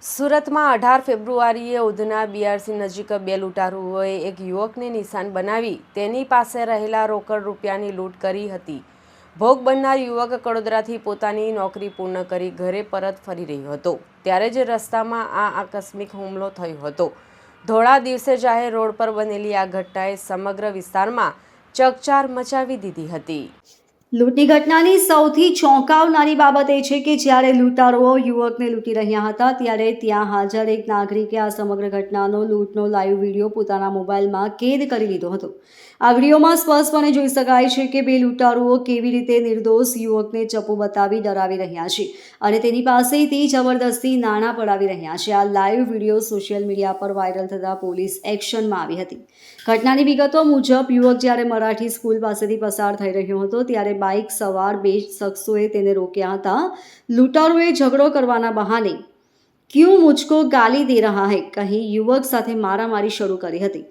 સુરતમાં 18 ફેબ્રુઆરીએ ઉધના બીઆરસી નજીક બે લૂંટારુઓએ એક યુવકને નિશાન બનાવી તેની પાસે રહેલા રોકડ રૂપિયાની લૂંટ કરી હતી. ભોગ બનનાર યુવક કડોદરાથી પોતાની નોકરી પૂર્ણ કરી ઘરે પરત ફરી રહ્યો હતો ત્યારે જ રસ્તામાં આ આકસ્મિક હુમલો થયો હતો. ધોળા દિવસે જાહેર રોડ પર બનેલી આ ઘટનાએ સમગ્ર વિસ્તારમાં ચકચાર મચાવી દીધી હતી. લૂંટની ઘટનાની સૌથી ચોંકાવનારી બાબત એ છે કે જ્યારે લૂંટારુઓ યુવકને લૂંટી રહ્યા હતા ત્યારે ત્યાં હાજર એક નાગરિકે આ સમગ્ર ઘટનાનો લૂંટનો લાઈવ વિડીયો પોતાના મોબાઈલમાં કેદ કરી લીધો હતો. આ વિડીયોમાં સ્પષ્ટપણે જોઈ શકાય છે કે બે લૂંટારુઓ કેવી રીતે નિર્દોષ યુવકને ચપ્પુ બતાવી ડરાવી રહ્યા છે અને તેની પાસેથી જબરદસ્તી નાણાં પડાવી રહ્યા છે. આ લાઈવ વિડીયો સોશિયલ મીડિયા પર વાયરલ થતાં પોલીસ એક્શનમાં આવી હતી. ઘટનાની વિગતો મુજબ યુવક જ્યારે મરાઠી સ્કૂલ પાસેથી પસાર થઈ રહ્યો હતો ત્યારે બાઇક સવાર બે શખ્સોએ તેને રોક્યા હતા. લૂંટારુએ ઝઘડો કરવાના બહાને ક્યું મુझको ગાલી દે રહા હૈ કહી યુવક સાથે મારામારી શરૂ કરી હતી.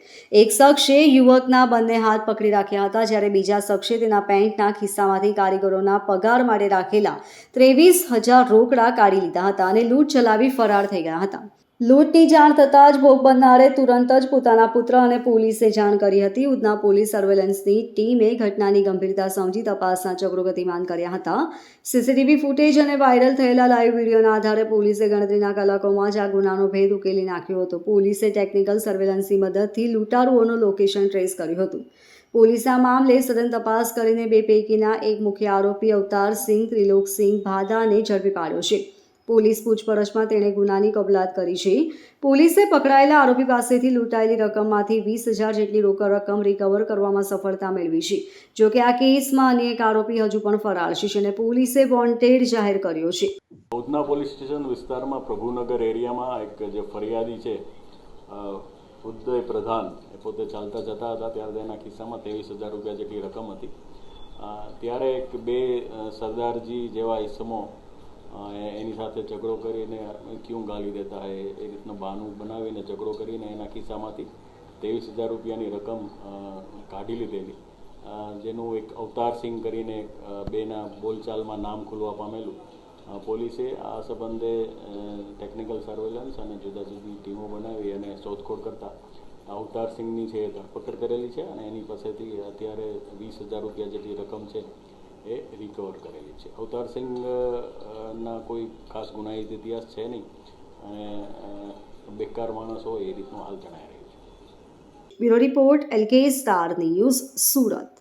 એક શખ્સે યુવકના બંને હાથ પકડી રાખ્યા હતા જ્યારે બીજા શખ્સે તેના પેન્ટના ખિસ્સામાંથી કારીગરોના પગાર માટે રાખેલા 23,000 રોકડા કાઢી લીધા હતા અને લૂંટ ચલાવી ફરાર થઈ ગયા હતા. લૂંટની જાણ થતાં જ ભોગ બનનારે તુરંત જ પોતાના પુત્ર અને પોલીસે જાણ કરી હતી. ઉધના પોલીસ સર્વેલન્સની ટીમે ઘટનાની ગંભીરતા સમજી તપાસના ચક્રો ગતિમાન કર્યા હતા. સીસીટીવી ફૂટેજ અને વાયરલ થયેલા લાઈવ વિડીયોના આધારે પોલીસે ગણતરીના કલાકોમાં જ આ ગુનાનો ભેદ ઉકેલી નાખ્યો હતો. પોલીસે ટેકનિકલ સર્વેલન્સની મદદથી લૂંટારુઓનું લોકેશન ટ્રેસ કર્યું હતું. પોલીસે આ મામલે સઘન તપાસ કરીને બે પૈકીના એક મુખ્ય આરોપી અવતારસિંહ ત્રિલોકસિંહ ભાદાને ઝડપી પાડ્યો છે. પોલીસ પૂછપરછમાં તેણે ગુનાની કબૂલાત કરી છે. પોલીસે પકડાયેલા આરોપી પાસેથી લૂંટાયેલી રકમમાંથી 20,000 જેટલી રોકડ રકમ રિકવર કરવામાં સફળતા મેળવી છે. જોકે આ કેસમાં અન્ય એક આરોપી હજુ પણ ફરાર છે અને પોલીસે વોન્ટેડ જાહેર કર્યો છે. ઉધના પોલીસ સ્ટેશન વિસ્તારમાં પ્રભુનગર એરિયામાં એક જે ફરિયાદી છે ઉદય પ્રધાન એ પોતે ચાલતા જતા હતા ત્યારે તેના ખિસ્સામાં 23,000 રૂપિયા જેટલી રકમ હતી. ત્યારે બે સરદારજી જેવા ઈસમો એની સાથે ઝઘડો કરીને ક્યું ગાલી દેતા હે એ રીતનું બહાનું બનાવીને ઝઘડો કરીને એના ખિસ્સામાંથી 23,000 રૂપિયાની રકમ કાઢી લીધેલી, જેનું એક અવતારસિંહ કરીને બેના બોલચાલમાં નામ ખુલવા પામેલું. પોલીસે આ સંબંધે ટેકનિકલ સર્વેલન્સ અને જુદા જુદી ટીમો બનાવી અને શોધખોળ કરતા અવતારસિંહની છે એ ધરપકડ કરેલી છે અને એની પાસેથી અત્યારે 20,000 રૂપિયા જેટલી રકમ છે એ રિકવર કરેલી છે. અવતારસિંહના કોઈ ખાસ ગુનાહિત ઇતિહાસ છે નહીં અને બેકાર માણસ હોય એ રીતનું હાલ જણાઈ રહ્યું છે. Bureau report LK star news, Surat.